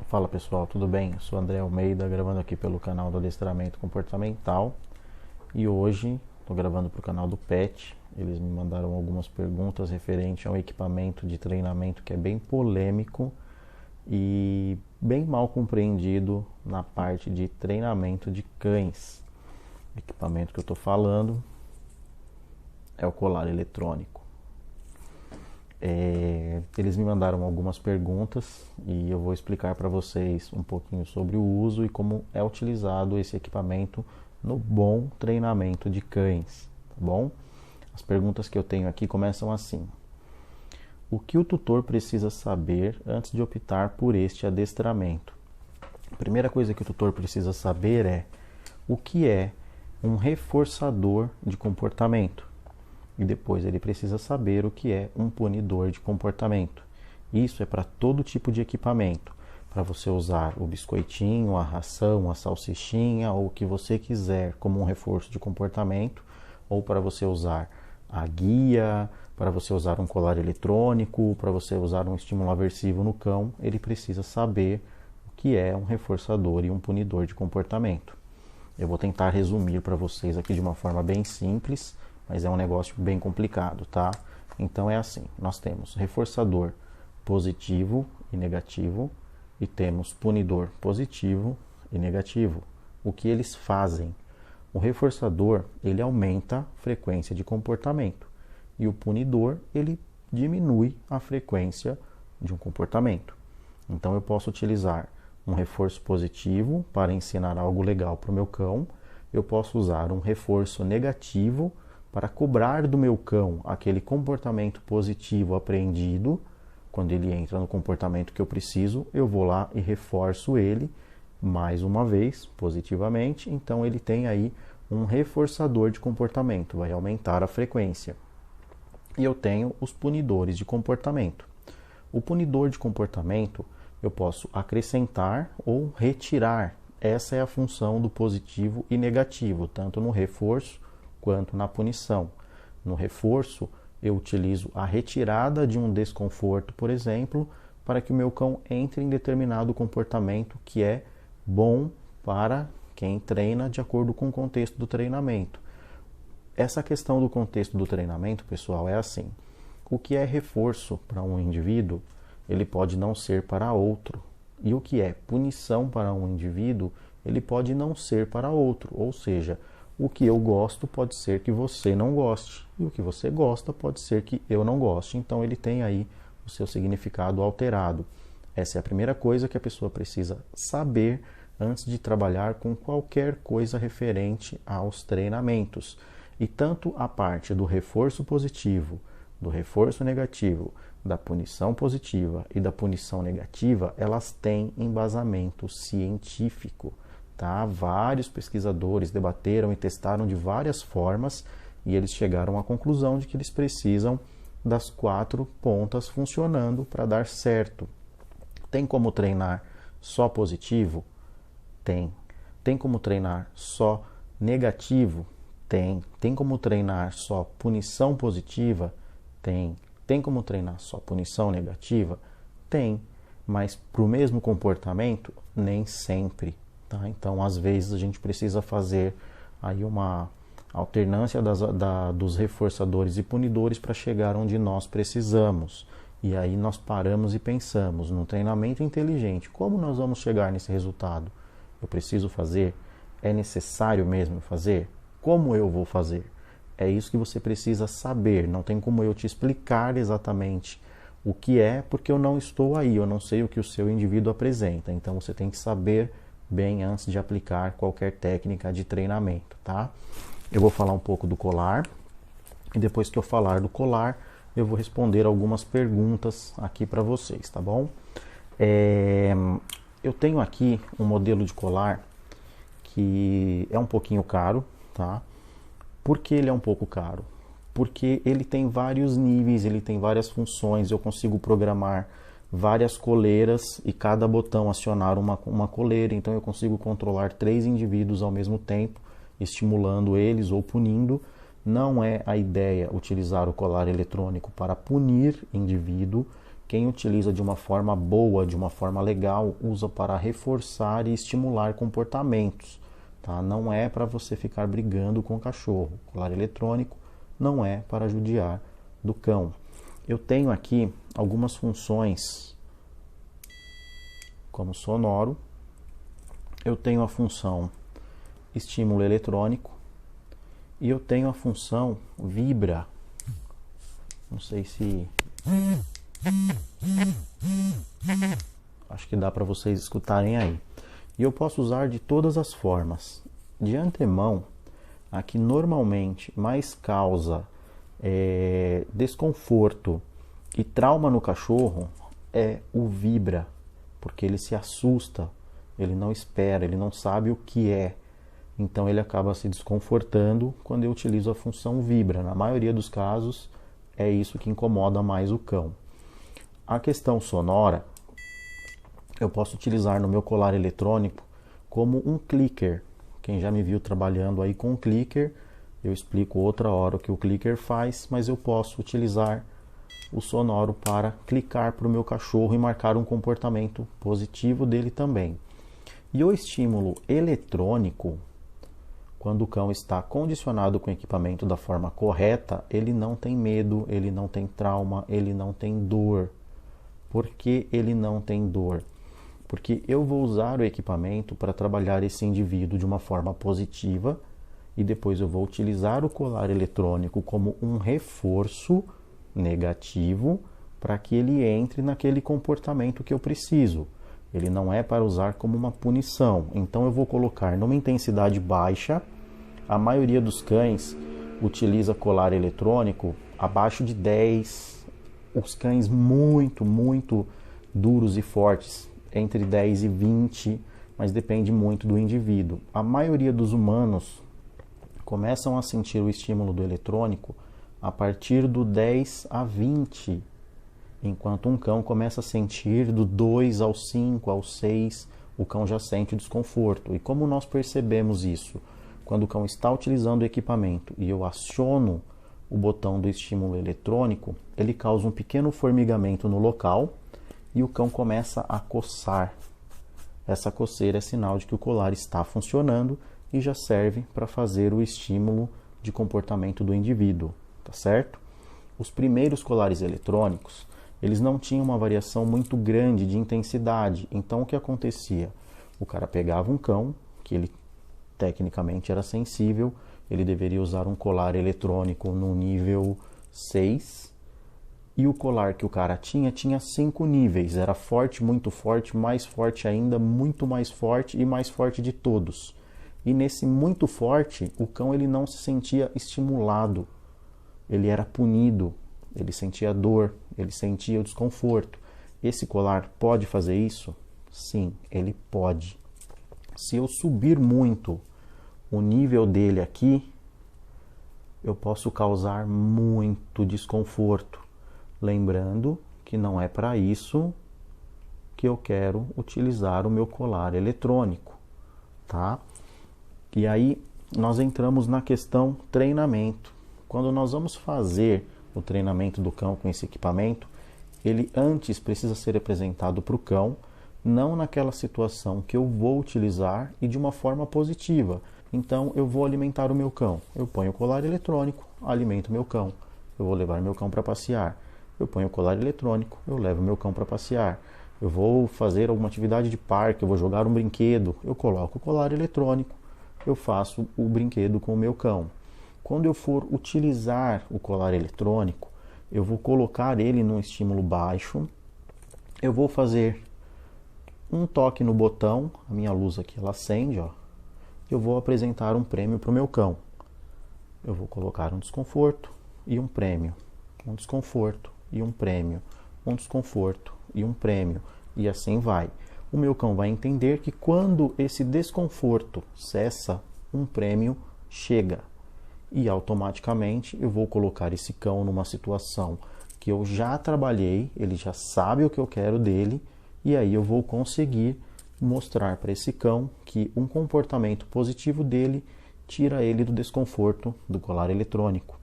Fala pessoal, tudo bem? Eu sou André Almeida, gravando aqui pelo canal do Adestramento Comportamental e hoje estou gravando para o canal do PET. Eles me mandaram algumas perguntas referente ao equipamento de treinamento que é bem polêmico e bem mal compreendido na parte de treinamento de cães. O equipamento que eu estou falando é o colar eletrônico. Eles me mandaram algumas perguntas e eu vou explicar para vocês um pouquinho sobre o uso e como é utilizado esse equipamento no bom treinamento de cães, tá bom? As perguntas que eu tenho aqui começam assim: o que o tutor precisa saber antes de optar por este adestramento? A primeira coisa que o tutor precisa saber é o que é um reforçador de comportamento. E depois ele precisa saber o que é um punidor de comportamento. Isso é para todo tipo de equipamento. Para você usar o biscoitinho, a ração, a salsichinha ou o que você quiser como um reforço de comportamento. Ou para você usar a guia, para você usar um colar eletrônico, para você usar um estímulo aversivo no cão. Ele precisa saber o que é um reforçador e um punidor de comportamento. Eu vou tentar resumir para vocês aqui de uma forma bem simples, mas é um negócio bem complicado, tá? Então é assim, nós temos reforçador positivo e negativo e temos punidor positivo e negativo. O que eles fazem? O reforçador, ele aumenta a frequência de comportamento e o punidor, ele diminui a frequência de um comportamento. Então eu posso utilizar um reforço positivo para ensinar algo legal para o meu cão, eu posso usar um reforço negativo para cobrar do meu cão aquele comportamento positivo aprendido. Quando ele entra no comportamento que eu preciso, eu vou lá e reforço ele mais uma vez, positivamente. Então ele tem aí um reforçador de comportamento, vai aumentar a frequência. E eu tenho os punidores de comportamento. O punidor de comportamento eu posso acrescentar ou retirar. Essa é a função do positivo e negativo, tanto no reforço quanto na punição. No reforço, eu utilizo a retirada de um desconforto, por exemplo, para que o meu cão entre em determinado comportamento que é bom para quem treina de acordo com o contexto do treinamento. Essa questão do contexto do treinamento, pessoal, é assim: o que é reforço para um indivíduo, ele pode não ser para outro. E o que é punição para um indivíduo, ele pode não ser para outro. Ou seja, o que eu gosto pode ser que você não goste. E o que você gosta pode ser que eu não goste. Então ele tem aí o seu significado alterado. Essa é a primeira coisa que a pessoa precisa saber antes de trabalhar com qualquer coisa referente aos treinamentos. E tanto a parte do reforço positivo, do reforço negativo, da punição positiva e da punição negativa, elas têm embasamento científico. Tá? Vários pesquisadores debateram e testaram de várias formas e eles chegaram à conclusão de que eles precisam das 4 pontas funcionando para dar certo. Tem como treinar só positivo? Tem. Tem como treinar só negativo? Tem. Tem como treinar só punição positiva? Tem. Tem como treinar só punição negativa? Tem. Mas para o mesmo comportamento? Nem sempre. Tá? Então, às vezes, a gente precisa fazer aí uma alternância dos reforçadores e punidores para chegar onde nós precisamos. E aí nós paramos e pensamos, num treinamento inteligente, como nós vamos chegar nesse resultado? Eu preciso fazer? É necessário mesmo fazer? Como eu vou fazer? É isso que você precisa saber. Não tem como eu te explicar exatamente o que é, porque eu não estou aí, eu não sei o que o seu indivíduo apresenta. Então, você tem que saber bem antes de aplicar qualquer técnica de treinamento, tá? Eu vou falar um pouco do colar e depois que eu falar do colar, eu vou responder algumas perguntas aqui para vocês, tá bom? Eu tenho aqui um modelo de colar que é um pouquinho caro, tá? Por que ele é um pouco caro? Porque ele tem vários níveis, ele tem várias funções, eu consigo programar várias coleiras e cada botão acionar uma coleira, então eu consigo controlar 3 indivíduos ao mesmo tempo, estimulando eles ou punindo. Não é a ideia utilizar o colar eletrônico para punir indivíduo, quem utiliza de uma forma boa, de uma forma legal, usa para reforçar e estimular comportamentos, tá? Não é para você ficar brigando com o cachorro. O colar eletrônico não é para judiar do cão. Eu tenho aqui algumas funções, como sonoro. Eu tenho a função estímulo eletrônico e eu tenho a função vibra. Não sei se... acho que dá para vocês escutarem aí. E eu posso usar de todas as formas. De antemão, a que normalmente mais causa desconforto e trauma no cachorro é o vibra, porque ele se assusta, ele não espera, ele não sabe o que é. Então ele acaba se desconfortando quando eu utilizo a função vibra. Na maioria dos casos é isso que incomoda mais o cão. A questão sonora, eu posso utilizar no meu colar eletrônico como um clicker. Quem já me viu trabalhando aí com o clicker, eu explico outra hora o que o clicker faz, mas eu posso utilizar o sonoro para clicar para o meu cachorro e marcar um comportamento positivo dele também. E o estímulo eletrônico, quando o cão está condicionado com o equipamento da forma correta, ele não tem medo, ele não tem trauma, ele não tem dor. Por que ele não tem dor? Porque eu vou usar o equipamento para trabalhar esse indivíduo de uma forma positiva e depois eu vou utilizar o colar eletrônico como um reforço negativo para que ele entre naquele comportamento que eu preciso. Ele não é para usar como uma punição. Então eu vou colocar numa intensidade baixa. A maioria dos cães utiliza colar eletrônico abaixo de 10. Os cães muito duros e fortes, entre 10 e 20, mas depende muito do indivíduo. A maioria dos humanos começam a sentir o estímulo do eletrônico a partir do 10 a 20. Enquanto um cão começa a sentir do 2 ao 5, ao 6, o cão já sente o desconforto. E como nós percebemos isso? Quando o cão está utilizando o equipamento e eu aciono o botão do estímulo eletrônico, ele causa um pequeno formigamento no local e o cão começa a coçar. Essa coceira é sinal de que o colar está funcionando e já serve para fazer o estímulo de comportamento do indivíduo, tá certo? Os primeiros colares eletrônicos, eles não tinham uma variação muito grande de intensidade. Então o que acontecia? O cara pegava um cão, que ele tecnicamente era sensível, ele deveria usar um colar eletrônico no nível 6, e o colar que o cara tinha 5 níveis, era forte, muito forte, mais forte ainda, muito mais forte e mais forte de todos. E nesse muito forte, o cão ele não se sentia estimulado, ele era punido, ele sentia dor, ele sentia o desconforto. Esse colar pode fazer isso? Sim, ele pode. Se eu subir muito o nível dele aqui, eu posso causar muito desconforto. Lembrando que não é para isso que eu quero utilizar o meu colar eletrônico, tá? E aí nós entramos na questão treinamento. Quando nós vamos fazer o treinamento do cão com esse equipamento, ele antes precisa ser apresentado para o cão, não naquela situação que eu vou utilizar e de uma forma positiva. Então eu vou alimentar o meu cão, eu ponho o colar eletrônico, alimento o meu cão, eu vou levar meu cão para passear, eu ponho o colar eletrônico, eu levo meu cão para passear, eu vou fazer alguma atividade de parque, eu vou jogar um brinquedo, eu coloco o colar eletrônico, eu faço o brinquedo com o meu cão. Quando eu for utilizar o colar eletrônico, eu vou colocar ele num estímulo baixo, eu vou fazer um toque no botão, a minha luz aqui ela acende, ó. Eu vou apresentar um prêmio para o meu cão. Eu vou colocar um desconforto e um prêmio, um desconforto e um prêmio, um desconforto e um prêmio, e assim vai. O meu cão vai entender que quando esse desconforto cessa, um prêmio chega. E automaticamente eu vou colocar esse cão numa situação que eu já trabalhei, ele já sabe o que eu quero dele, e aí eu vou conseguir mostrar para esse cão que um comportamento positivo dele tira ele do desconforto do colar eletrônico.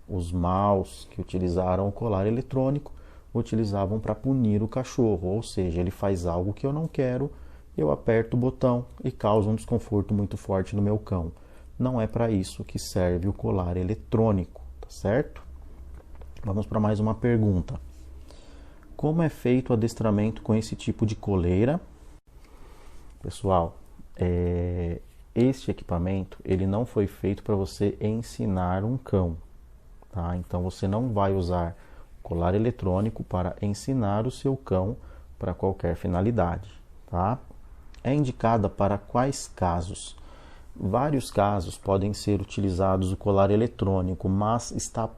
Os maus que utilizaram o colar eletrônico utilizavam para punir o cachorro, ou seja, ele faz algo que eu não quero, eu aperto o botão e causa um desconforto muito forte no meu cão. Não é para isso que serve o colar eletrônico, tá certo? Vamos para mais uma pergunta. Como é feito o adestramento com esse tipo de coleira? Pessoal, este equipamento ele não foi feito para você ensinar um cão, tá? Então você não vai usar colar eletrônico para ensinar o seu cão para qualquer finalidade, tá? É indicada para quais casos? Vários casos podem ser utilizados o colar eletrônico, mas está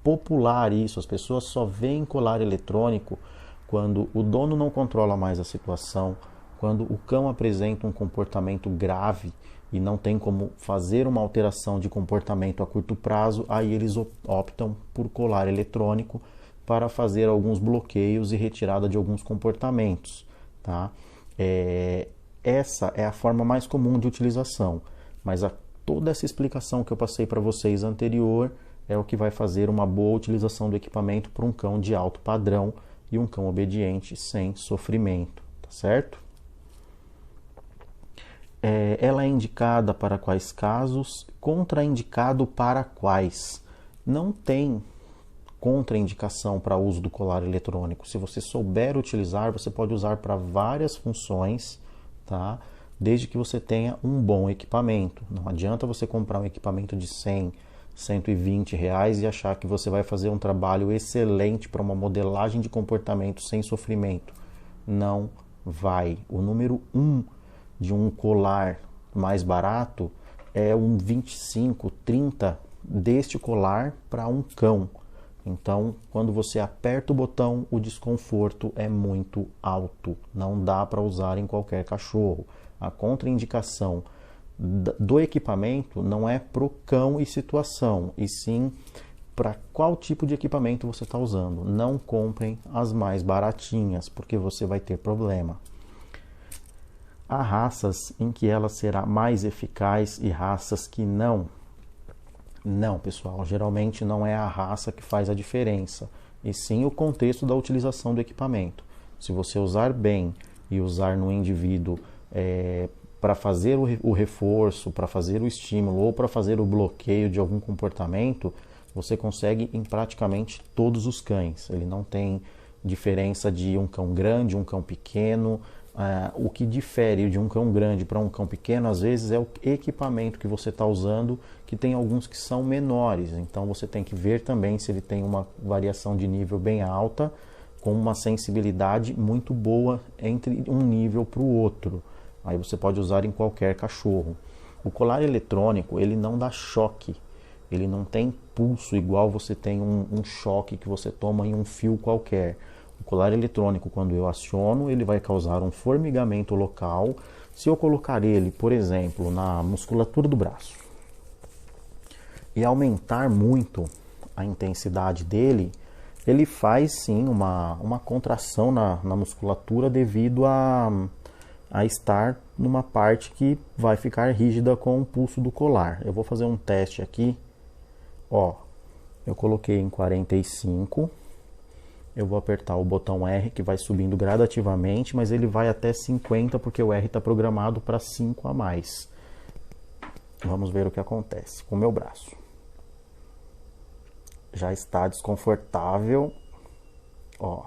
popular isso, as pessoas só veem colar eletrônico quando o dono não controla mais a situação, quando o cão apresenta um comportamento grave e não tem como fazer uma alteração de comportamento a curto prazo, aí eles optam por colar eletrônico para fazer alguns bloqueios e retirada de alguns comportamentos, tá? Essa é a forma mais comum de utilização, mas toda essa explicação que eu passei para vocês anterior é o que vai fazer uma boa utilização do equipamento para um cão de alto padrão e um cão obediente sem sofrimento, tá certo? Ela é indicada para quais casos? Contraindicado para quais? Não tem contraindicação para uso do colar eletrônico. Se você souber utilizar, você pode usar para várias funções, tá? Desde que você tenha um bom equipamento. Não adianta você comprar um equipamento de 100, 120 reais e achar que você vai fazer um trabalho excelente para uma modelagem de comportamento sem sofrimento. Não vai. O número 1 de um colar mais barato é um 25, 30 deste colar para um cão. Então, quando você aperta o botão, o desconforto é muito alto. Não dá para usar em qualquer cachorro. A contraindicação do equipamento não é para o cão e situação, e sim para qual tipo de equipamento você está usando. Não comprem as mais baratinhas, porque você vai ter problema. Há raças em que ela será mais eficaz e raças que não. Não, pessoal, geralmente não é a raça que faz a diferença, e sim o contexto da utilização do equipamento. Se você usar bem e usar no indivíduo para fazer o reforço, para fazer o estímulo ou para fazer o bloqueio de algum comportamento, você consegue em praticamente todos os cães. Ele não tem diferença de um cão grande, um cão pequeno. O que difere de um cão grande para um cão pequeno, às vezes, é o equipamento que você está usando, que tem alguns que são menores. Então, você tem que ver também se ele tem uma variação de nível bem alta, com uma sensibilidade muito boa entre um nível para o outro. Aí você pode usar em qualquer cachorro. O colar eletrônico, ele não dá choque. Ele não tem pulso igual você tem um choque que você toma em um fio qualquer. O colar eletrônico, quando eu aciono, ele vai causar um formigamento local. Se eu colocar ele, por exemplo, na musculatura do braço e aumentar muito a intensidade dele, ele faz sim uma contração na musculatura devido a estar numa parte que vai ficar rígida com o pulso do colar. Eu vou fazer um teste aqui. Ó, eu coloquei em 45. Eu vou apertar o botão R, que vai subindo gradativamente, mas ele vai até 50, porque o R está programado para 5 a mais. Vamos ver o que acontece com o meu braço. Já está desconfortável. Ó,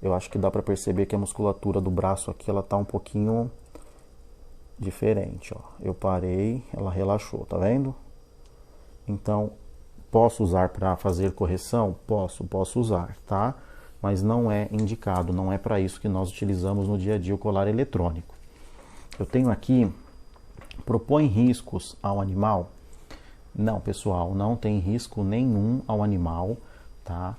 eu acho que dá para perceber que a musculatura do braço aqui, ela tá um pouquinho diferente, ó. Eu parei, ela relaxou, tá vendo? Então, posso usar para fazer correção? Posso usar, tá? Mas não é indicado, não é para isso que nós utilizamos no dia a dia o colar eletrônico. Eu tenho aqui, propõe riscos ao animal? Não, pessoal, não tem risco nenhum ao animal, tá?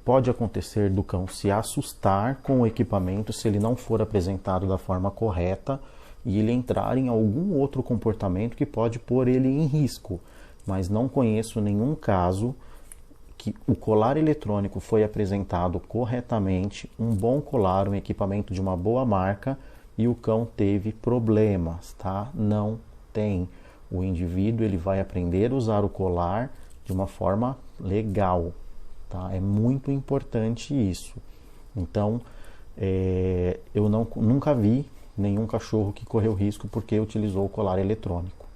Pode acontecer do cão se assustar com o equipamento se ele não for apresentado da forma correta e ele entrar em algum outro comportamento que pode pôr ele em risco. Mas não conheço nenhum caso que o colar eletrônico foi apresentado corretamente, um bom colar, um equipamento de uma boa marca, e o cão teve problemas, tá? Não tem. O indivíduo ele vai aprender a usar o colar de uma forma legal, tá? É muito importante isso. Então, eu nunca vi nenhum cachorro que correu risco porque utilizou o colar eletrônico.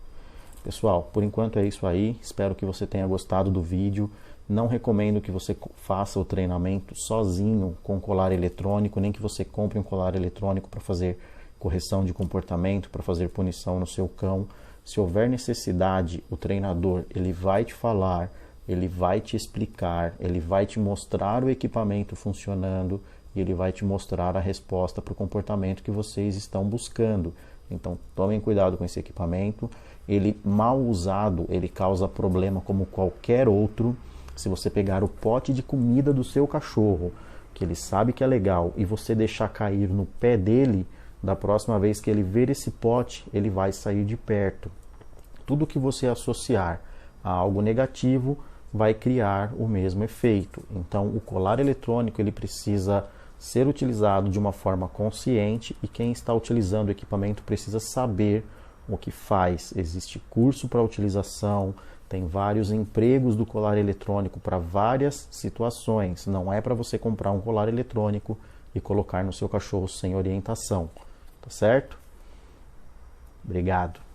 Pessoal, por enquanto é isso aí. Espero que você tenha gostado do vídeo. Não recomendo que você faça o treinamento sozinho com colar eletrônico, nem que você compre um colar eletrônico para fazer correção de comportamento, para fazer punição no seu cão. Se houver necessidade, o treinador ele vai te falar, ele vai te explicar, ele vai te mostrar o equipamento funcionando e ele vai te mostrar a resposta para o comportamento que vocês estão buscando. Então, tomem cuidado com esse equipamento. Ele, mal usado, ele causa problema como qualquer outro. Se você pegar o pote de comida do seu cachorro, que ele sabe que é legal, e você deixar cair no pé dele, da próxima vez que ele ver esse pote, ele vai sair de perto. Tudo que você associar a algo negativo vai criar o mesmo efeito. Então, o colar eletrônico ele precisa ser utilizado de uma forma consciente e quem está utilizando o equipamento precisa saber o que faz. Existe curso para utilização, tem vários empregos do colar eletrônico para várias situações. Não é para você comprar um colar eletrônico e colocar no seu cachorro sem orientação, tá certo? Obrigado.